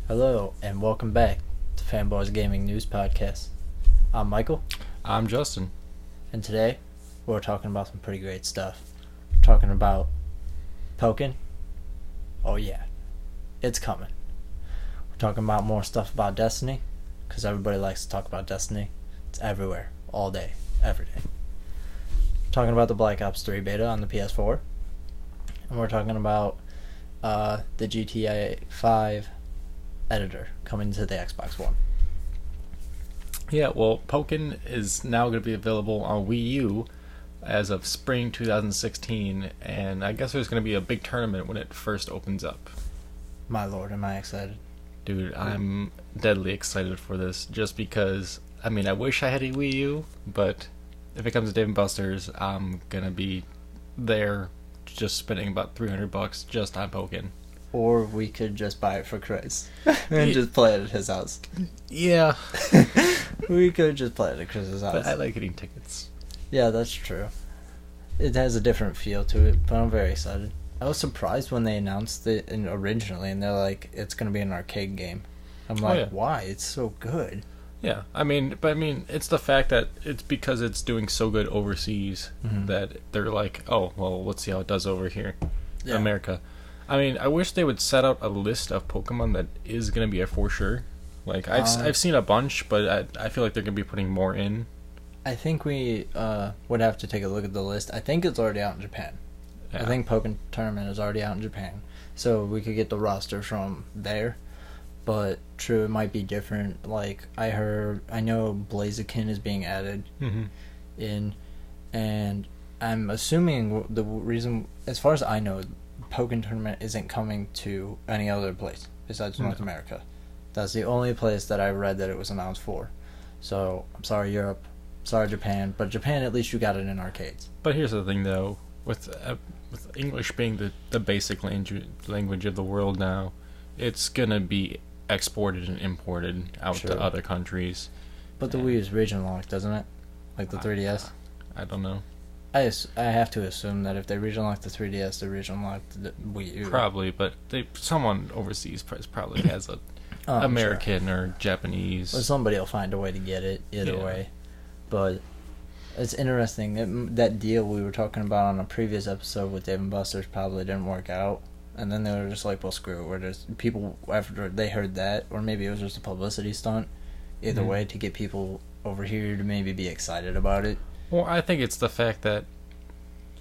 Hello, and welcome back to Fanboys of Gaming News Podcast. I'm Michael, I'm Justin. and today we're talking about some pretty great stuff. We're talking about Pokken. Oh yeah, it's coming. We're talking about more stuff about Destiny, because everybody likes to talk about Destiny. It's everywhere, all day, every day. We're talking about the Black Ops 3 beta on the PS4, and we're talking about the GTA 5 editor coming to the Xbox One. Yeah, well, Pokken is now going to be available on Wii U as of spring 2016, and I guess there's going to be a big tournament when it first opens up. My lord, am I excited. Dude, I'm deadly excited for this, just because, I mean, I wish I had a Wii U, but if it comes to Dave & Buster's, I'm going to be there just spending about $300 just on Pokken. Or we could just buy it for Chris and just play it at his house. Yeah. We could just play it at Chris's house. But I like getting tickets. Yeah, that's true. It has a different feel to it, but I'm very excited. I was surprised when they announced it originally, and they're like, it's going to be an arcade game. I'm like, why? It's so good. Yeah, it's the fact that it's because it's doing so good overseas that they're like, oh, well, let's see how it does over here, in America. I mean, I wish they would set out a list of Pokemon that is going to be a for sure. Like, I've seen a bunch, but I feel like they're going to be putting more in. I think we would have to take a look at the list. I think it's already out in Japan. Yeah. I think Pokken Tournament is already out in Japan. So we could get the roster from there. But true, it might be different. Like, I know Blaziken is being added in. And I'm assuming the reason, as far as I know, Pokken Tournament isn't coming to any other place besides North America. That's the only place that I read that it was announced for. So, I'm sorry Europe, sorry Japan, but Japan, at least you got it in arcades. But here's the thing though, with English being the basic language of the world now, it's gonna be exported and imported out to other countries. But the Wii is region locked, doesn't it? Like the 3DS? I don't know. I have to assume that if they region lock the 3DS, they region lock the Wii U. Probably, but someone overseas probably has a American or Japanese. Well, somebody will find a way to get it either way. But it's interesting that deal we were talking about on a previous episode with Dave & Buster's probably didn't work out, and then they were just like, "Well, screw it." We're just people after they heard that, or maybe it was just a publicity stunt. Either way, to get people over here to maybe be excited about it. Well, I think it's the fact that,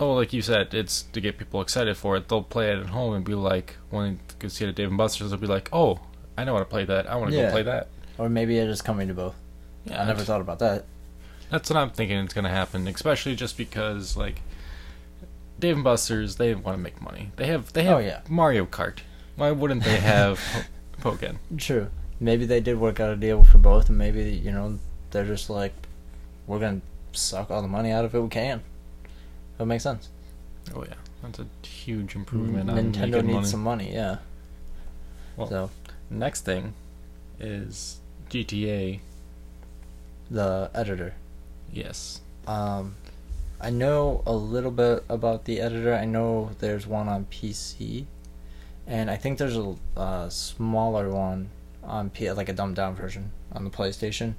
like you said, it's to get people excited for it. They'll play it at home and be like, when they go see it at Dave & Buster's, they'll be like, oh, I know how to play that. I want to go play that. Or maybe it is coming to both. Yeah, I never thought about that. That's what I'm thinking is going to happen, especially just because, like, Dave & Buster's, they want to make money. They have Mario Kart. Why wouldn't they have Pokken? True. Maybe they did work out a deal for both, and maybe, they're just like, we're going to suck all the money out of it we can. That makes sense. Oh yeah, that's a huge improvement. Nintendo needs some money, yeah. Well, so next thing is GTA, the editor. Yes. I know a little bit about the editor. I know there's one on PC, and I think there's a smaller one on like a dumbed down version on the PlayStation.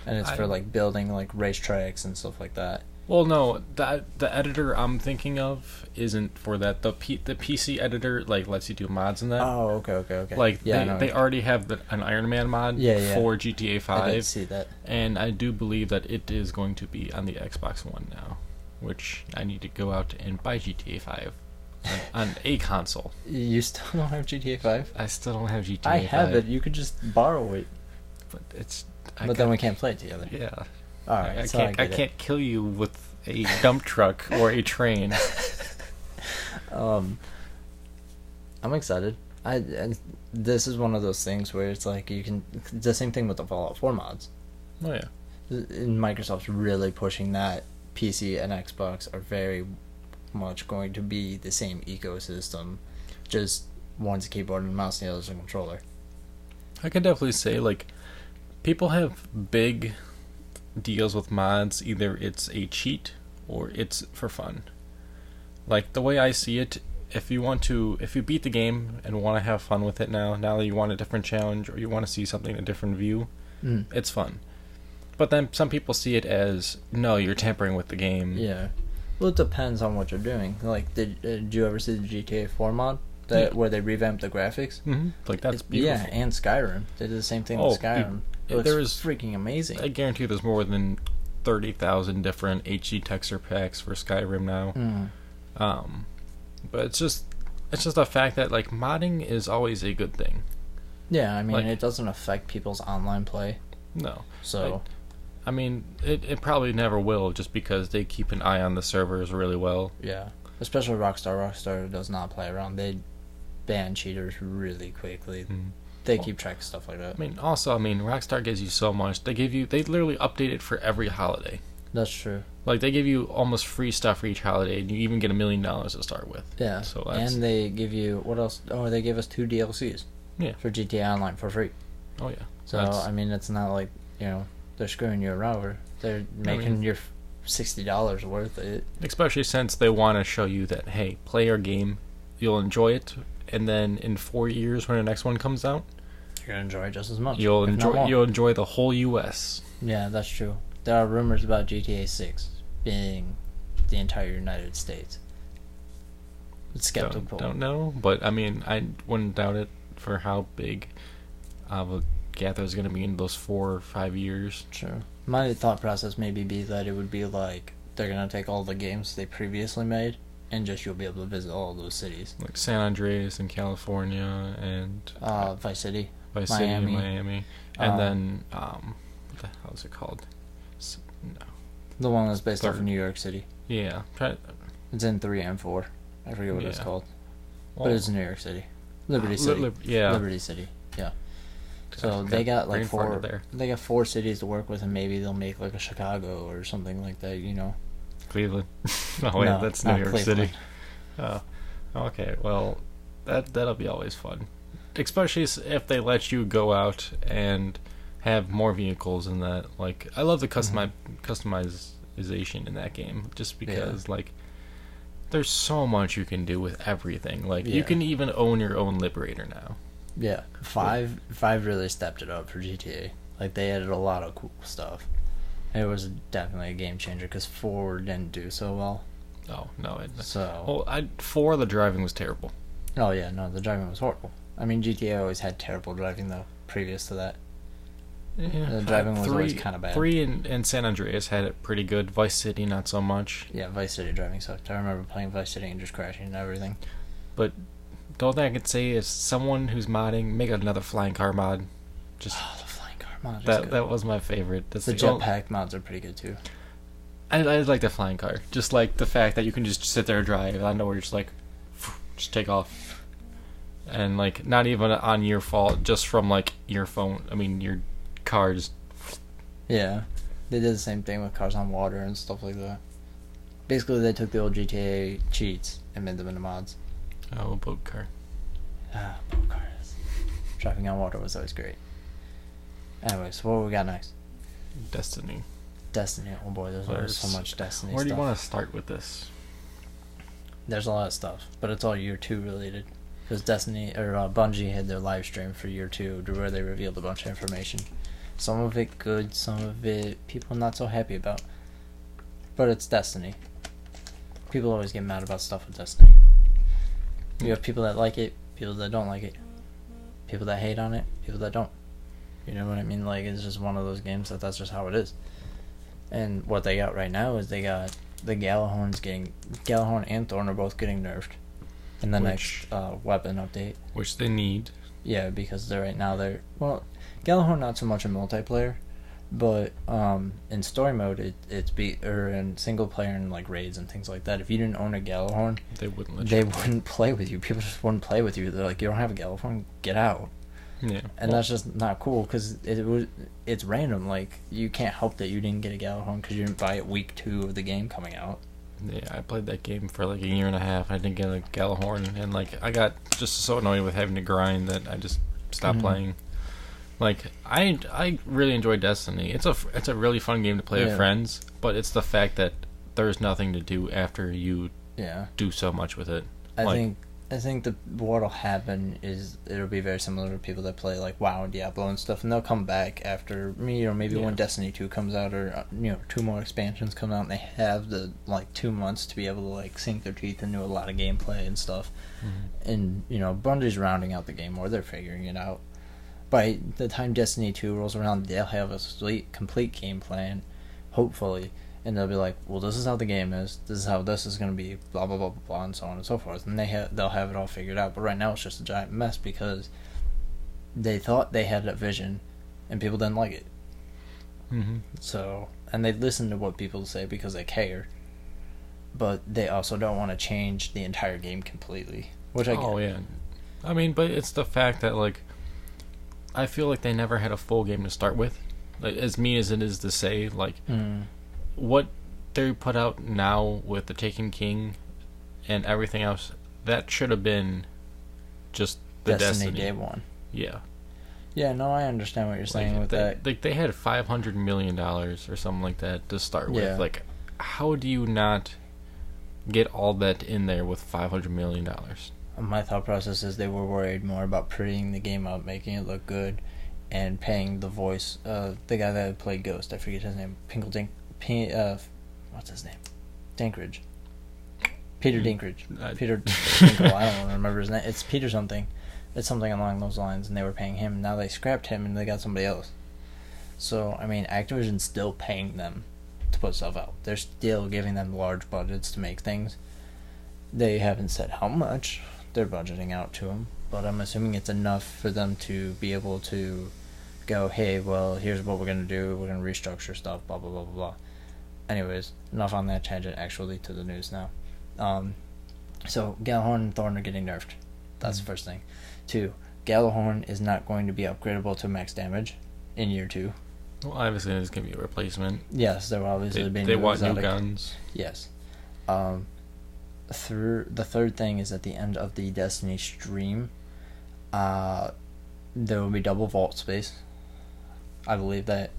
And it's for like building like racetracks and stuff like that. Well, no, the editor I'm thinking of isn't for that. The PC editor like lets you do mods and that. Oh, okay. Like they already have an Iron Man mod for GTA 5. I did see that. And I do believe that it is going to be on the Xbox One now, which I need to go out and buy GTA 5 on a console. You still don't have GTA 5? I still don't have GTA 5. I have it. You could just borrow it. But it's. But then we can't play it together. Yeah. All right. I can't kill you with a dump truck or a train. I'm excited. This is one of those things where it's like you can. The same thing with the Fallout 4 mods. Oh yeah. And Microsoft's really pushing that. PC and Xbox are very much going to be the same ecosystem. Just one's a keyboard and mouse, and the other's a controller. I can definitely say like. People have big deals with mods. Either it's a cheat or it's for fun. Like, the way I see it, if you beat the game and want to have fun with it now that you want a different challenge or you want to see something in a different view, it's fun. But then some people see it as, no, you're tampering with the game. Yeah. Well, it depends on what you're doing. Like, did you ever see the GTA 4 mod? Where they revamped the graphics? Mm-hmm. Like, that's beautiful. Yeah, and Skyrim. They did the same thing with Skyrim. It was freaking amazing. I guarantee there's more than 30,000 different HD texture packs for Skyrim now. But it's just a fact that, like, modding is always a good thing. Yeah, I mean, like, it doesn't affect people's online play. No. So... Like, I mean, it probably never will, just because they keep an eye on the servers really well. Yeah, especially Rockstar. Rockstar does not play around. They ban cheaters really quickly. They keep track of stuff like that. I mean, Rockstar gives you so much. They literally update it for every holiday. That's true. Like, they give you almost free stuff for each holiday, and you even get $1 million to start with. Yeah, and they give you, what else? Oh, they gave us 2 DLCs. Yeah. For GTA Online for free. Oh, yeah. So, I mean, it's not like, they're screwing you around. They're making your $60 worth it. Especially since they want to show you that, hey, play our game, you'll enjoy it, and then in 4 years when the next one comes out, you're gonna enjoy it just as much. You'll enjoy the whole U.S. Yeah, that's true. There are rumors about GTA 6 being the entire United States. It's skeptical. Don't know, but I mean, I wouldn't doubt it for how big of a gather is going to be in those 4 or 5 years. Sure. My thought process maybe be that it would be like they're going to take all the games they previously made and just you'll be able to visit all those cities. Like San Andreas in California and... Vice City. Miami. And then, what the hell is it called? No. The one that's based off of New York City. Yeah. It's in 3 and 4. I forget what it's called. Well, but it's in New York City. Liberty City. Liberty City. Yeah. So they got like 4. They got 4 cities to work with, and maybe they'll make like a Chicago or something like that. Cleveland. Oh wait, that's New York Cleveland. City. Oh, okay. Well, that'll be always fun, especially if they let you go out and have more vehicles in that. Like, I love the customization in that game, just because like there's so much you can do with everything. Like you can even own your own Liberator now. Yeah, 5 really stepped it up for GTA. Like, they added a lot of cool stuff. It was definitely a game changer because 4 didn't do so well. Oh, no. 4, the driving was terrible. Oh, yeah, no, the driving was horrible. I mean, GTA always had terrible driving, though, previous to that. Yeah, the driving was always kind of bad. 3 and San Andreas had it pretty good. Vice City, not so much. Yeah, Vice City driving sucked. I remember playing Vice City and just crashing and everything. But the only thing I could say is someone who's modding, make another flying car mod. Just the flying car mod. That was my favorite. The jetpack mods are pretty good too. I like the flying car. Just like the fact that you can just sit there and drive. I know where you're just like, just take off, and like not even on your fault, just from like your phone. I mean your car just. Yeah, they did the same thing with cars on water and stuff like that. Basically, they took the old GTA cheats and made them into mods. Oh, a boat car. Boat cars. Driving on water was always great. Anyways, what we got next? Destiny. Oh boy, there's so much Destiny stuff. Where do you want to start with this? There's a lot of stuff, but it's all year 2 related. Because Bungie had their live stream for year 2 where they revealed a bunch of information. Some of it good, some of it people not so happy about. But it's Destiny. People always get mad about stuff with Destiny. You have people that like it, people that don't like it. People that hate on it, people that don't. You know what I mean? Like, it's just one of those games that's just how it is. And what they got right now is they got the Gjallarhorn and Thorn are both getting nerfed in the next weapon update. Which they need. Yeah, because Gjallarhorn not so much in multiplayer, but in story mode or in single player and like raids and things like that. If you didn't own a Gjallarhorn, they wouldn't play with you. People just wouldn't play with you. They're like, you don't have a Gjallarhorn, get out. Yeah, and that's just not cool because it's random. Like, you can't help that you didn't get a Gjallarhorn because you didn't buy it week 2 of the game coming out. Yeah, I played that game for like a year and a half. I didn't get a Gjallarhorn, and like I got just so annoyed with having to grind that I just stopped playing. Like, I really enjoy Destiny. It's a really fun game to play with friends, but it's the fact that there's nothing to do after you do so much with it. I think what'll happen is it'll be very similar to people that play like WoW and Diablo and stuff, and they'll come back after maybe when Destiny 2 comes out, or 2 more expansions come out, and they have the 2 months to be able to sink their teeth into a lot of gameplay and stuff. And Bungie's rounding out the game more; they're figuring it out. By the time Destiny 2 rolls around, they'll have a complete game plan, hopefully. And they'll be like, well, this is how the game is. This is how this is going to be, blah, blah, blah, blah, blah, and so on and so forth. And they'll have it all figured out. But right now it's just a giant mess because they thought they had a vision and people didn't like it. So, and they listen to what people say because they care. But they also don't want to change the entire game completely, which I get. Oh, yeah. I mean, but it's the fact that, I feel like they never had a full game to start with. As mean as it is to say, what they put out now with the Taken King and everything else, that should have been just the Destiny Day 1. Yeah. Yeah, no, I understand what you're saying with that. They had $500 million or something like that to start with. How do you not get all that in there with $500 million? My thought process is they were worried more about prettying the game up, making it look good, and paying the voice, the guy that played Ghost, I forget his name, what's his name? Dinklage. Peter Dinklage. Peter Dinkle, I don't remember his name. It's Peter something. It's something along those lines, and they were paying him. Now they scrapped him, and they got somebody else. So, I mean, Activision's still paying them to put stuff out. They're still giving them large budgets to make things. They haven't said how much they're budgeting out to them, but I'm assuming it's enough for them to be able to go, hey, well, here's what we're going to do. We're going to restructure stuff, blah, blah, blah, blah, blah. Anyways, enough on that tangent, actually, to the news now. So, Gjallarhorn and Thorn are getting nerfed. That's the first thing. 2, Gjallarhorn is not going to be upgradable to max damage in year 2. Well, obviously, there's going to be a replacement. Yes, there will obviously be They want new guns. Yes. The third thing is at the end of the Destiny stream, there will be double vault space. I believe that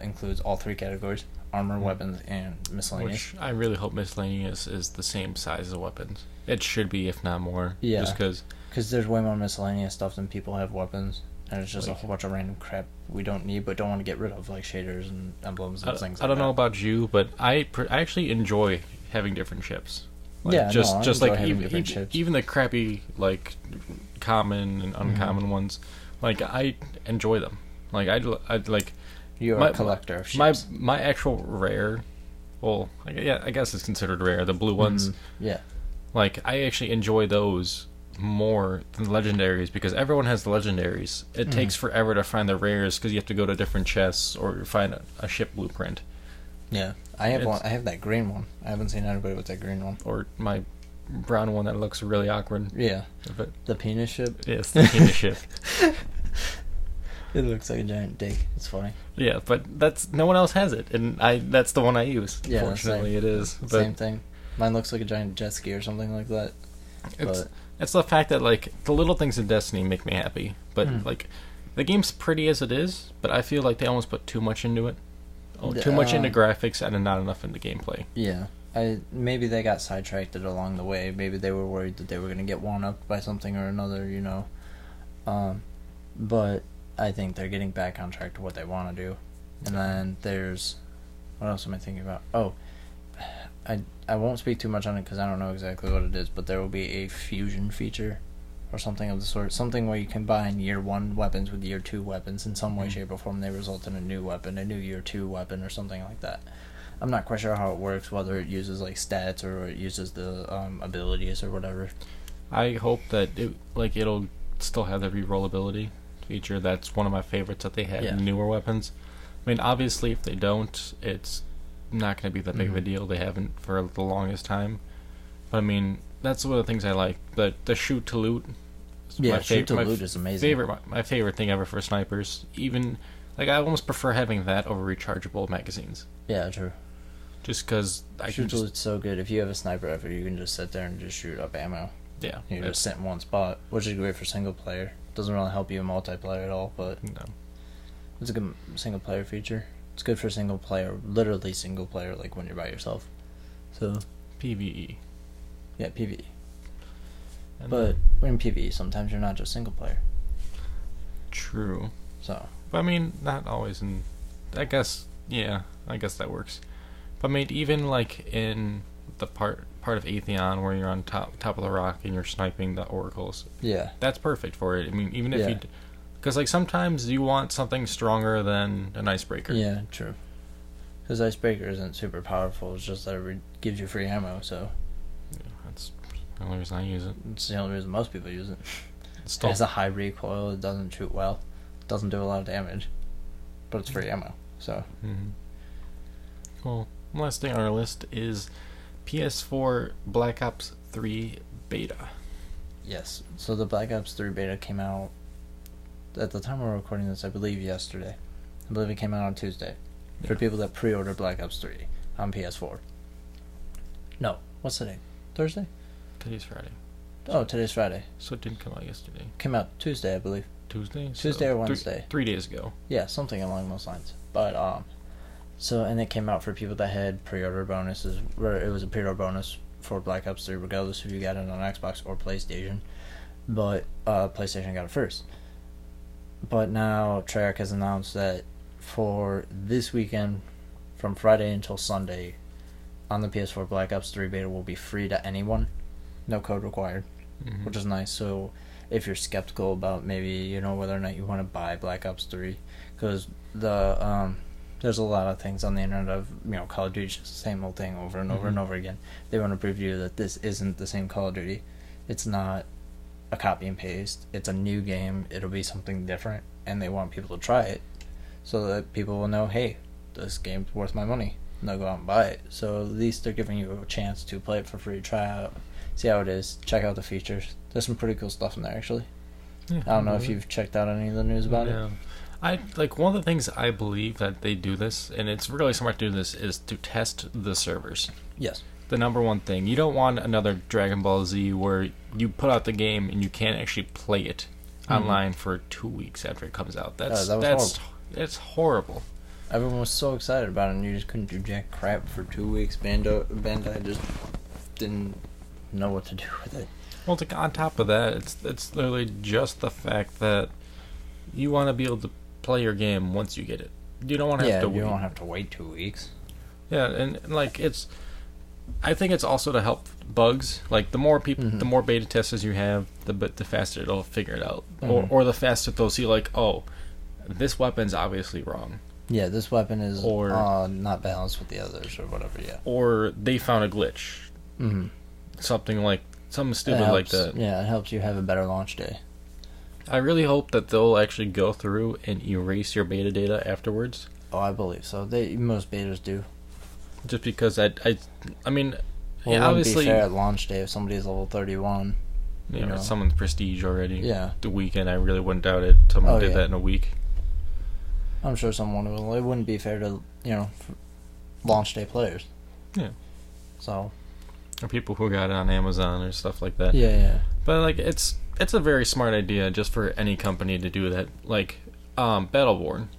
includes all 3 categories: armor, weapons, and miscellaneous. Which I really hope miscellaneous is the same size as weapons. It should be, if not more. Yeah. Just because there's way more miscellaneous stuff than people have weapons, and it's just a whole bunch of random crap we don't need but don't want to get rid of, like shaders and emblems and things like that. I don't know about you, but I actually enjoy having different ships. Even the crappy common and uncommon ones, I enjoy them. You're a collector of ships. My actual rare, I guess it's considered rare. The blue ones, yeah. I actually enjoy those more than the legendaries because everyone has the legendaries. It takes forever to find the rares because you have to go to different chests or find a ship blueprint. Yeah, I have one. I have that green one. I haven't seen anybody with that green one. Or my brown one that looks really awkward. Yeah, the penis ship. Yes, the penis ship. It looks like a giant dick. It's funny. Yeah, but no one else has it, and that's the one I use. Yeah, fortunately, it is. Same thing. Mine looks like a giant jet ski or something like that. It's the fact that the little things in Destiny make me happy, but the game's pretty as it is, but I feel like they almost put too much into it. Too much into graphics and not enough into gameplay. Yeah. Maybe they got sidetracked along the way. Maybe they were worried that they were going to get one-upped by something or another, But I think they're getting back on track to what they want to do. And then there's... What else am I thinking about? Oh, I won't speak too much on it because I don't know exactly what it is, but there will be a fusion feature or something of the sort. Something where you combine year 1 weapons with year 2 weapons in some way, shape, or form. They result in a new weapon, a new year 2 weapon or something like that. I'm not quite sure how it works, whether it uses stats or it uses the abilities or whatever. I hope that it'll still have the rerollability feature. That's one of my favorites that they had in newer weapons. I mean, obviously, if they don't, it's not going to be that big of a deal. They haven't for the longest time. But I mean, that's one of the things I like. The shoot to loot. Shoot to loot is amazing. My favorite thing ever for snipers. Even I almost prefer having that over rechargeable magazines. Yeah, true. Just because shoot to loot's so good. If you have a sniper rifle, you can just sit there and just shoot up ammo. Yeah, you just sit in one spot, which is great for single player. Doesn't really help you in multiplayer at all, but no, it's a good single player feature. It's good for single player, literally single player, when you're by yourself. So PvE. Yeah, PvE. But in PvE, sometimes you're not just single player. True. So. But I mean, not always. And I guess that works. But I mean, even like in the part of Atheon where you're on top of the rock and you're sniping the oracles. Yeah. That's perfect for it. I mean, even if you, because like sometimes you want something stronger than an icebreaker. Yeah, true. Because icebreaker isn't super powerful. It's just that it gives you free ammo. So. Yeah, that's the only reason I use it. It's the only reason most people use it. It has a high recoil. It doesn't shoot well. It doesn't do a lot of damage. But it's free ammo. So. Mm-hmm. Cool. Last thing on our list is PS4 Black Ops 3 beta. Yes. So the Black Ops 3 beta came out at the time we're recording this, I believe yesterday. I believe it came out on Tuesday. Yeah. For people that pre-ordered Black Ops 3 on PS4. No. What's today? Thursday? Today's Friday. Oh, today's Friday. So it didn't come out yesterday. Came out Tuesday, I believe. Tuesday or Wednesday. 3 days ago. Yeah, something along those lines. But, so, and it came out for people that had pre-order bonuses, where it was a pre-order bonus for Black Ops 3, regardless if you got it on Xbox or PlayStation. But, PlayStation got it first. But now, Treyarch has announced that for this weekend, from Friday until Sunday, on the PS4, Black Ops 3 beta will be free to anyone. No code required, which is nice. So, if you're skeptical about maybe, whether or not you want to buy Black Ops 3, because there's a lot of things on the internet of, Call of Duty is just the same old thing over and over and over again. They want to prove to you that this isn't the same Call of Duty. It's not a copy and paste. It's a new game. It'll be something different, and they want people to try it so that people will know, hey, this game's worth my money, and they'll go out and buy it. So at least they're giving you a chance to play it for free, try out, see how it is, check out the features. There's some pretty cool stuff in there, actually. Yeah, I don't know if you've checked out any of the news about it. One of the things I believe that they do this, and it's really smart to do this, is to test the servers. Yes. The number one thing. You don't want another Dragon Ball Z where you put out the game and you can't actually play it online for 2 weeks after it comes out. That's horrible. Everyone was so excited about it, and you just couldn't do jack crap for 2 weeks. Bandai just didn't know what to do with it. Well, on top of that, it's literally just the fact that you want to be able to play your game once you get it. You don't want to have to wait. You don't have to wait 2 weeks. Yeah, and I think it's also to help bugs. Like the more people, the more beta testers you have, the faster it'll figure it out, or the faster they'll see like, oh, this weapon's obviously wrong. Yeah, this weapon is not balanced with the others or whatever. Yeah. Or they found a glitch. Something stupid like that. Yeah, it helps you have a better launch day. I really hope that they'll actually go through and erase your beta data afterwards. Oh, I believe so. Most betas do. Just because I mean, well, it wouldn't be fair at launch day if somebody's level 31. Yeah, someone's prestige already. Yeah. The weekend, I really wouldn't doubt it. Someone did that in a week. I'm sure someone will. It wouldn't be fair to, launch day players. Yeah. So. Or people who got it on Amazon or stuff like that. Yeah. But it's a very smart idea just for any company to do that. Like Battleborn,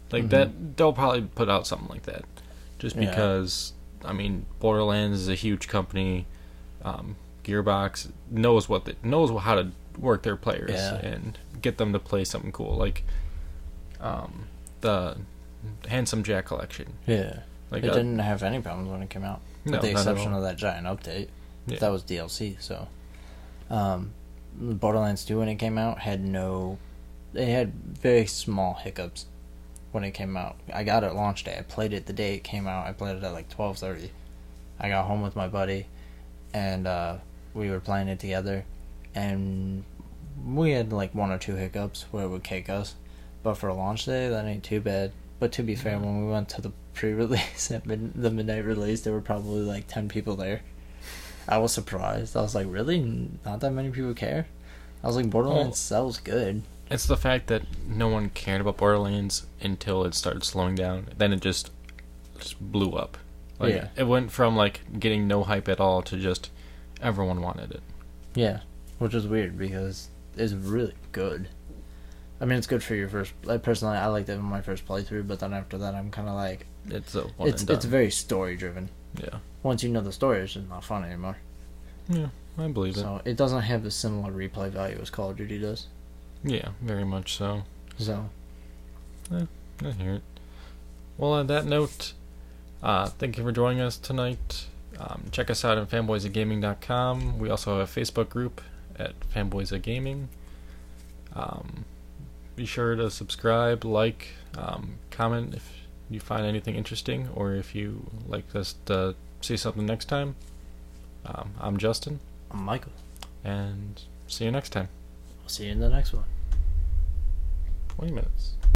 that they'll probably put out something like that, just because I mean Borderlands is a huge company. Gearbox knows how to work their players and get them to play something cool, like the Handsome Jack collection. Yeah, it didn't have any problems when it came out. With the exception of that giant update. Yeah. That was DLC, so. Borderlands 2, when it came out, they had very small hiccups when it came out. I got it launch day. I played it the day it came out. I played it at like 12:30. I got home with my buddy, and we were playing it together, and we had like 1 or 2 hiccups where it would kick us. But for a launch day, that ain't too bad. But to be fair, when we went to the pre-release at the midnight release, there were probably like 10 people there. I was surprised. I was like, really? Not that many people care? I was like, Borderlands sells good. It's the fact that no one cared about Borderlands until it started slowing down. Then it just blew up. It went from like getting no hype at all to just everyone wanted it. Yeah, which is weird because it's really good. I mean, it's good for your first. Personally, I liked it in my first playthrough, but then after that, I'm kind of like, it's very story driven. Yeah. Once you know the story, it's just not fun anymore. Yeah. I believe it. So it doesn't have a similar replay value as Call of Duty does. Yeah, very much so. So, I hear it. Well, on that note, thank you for joining us tonight. Check us out at fanboysofgaming.com. We also have a Facebook group at Fanboys of Gaming. Be sure to subscribe, like, comment if you find anything interesting, or if you like us to say something next time. I'm Justin. I'm Michael. And see you next time. I'll see you in the next one. 20 minutes.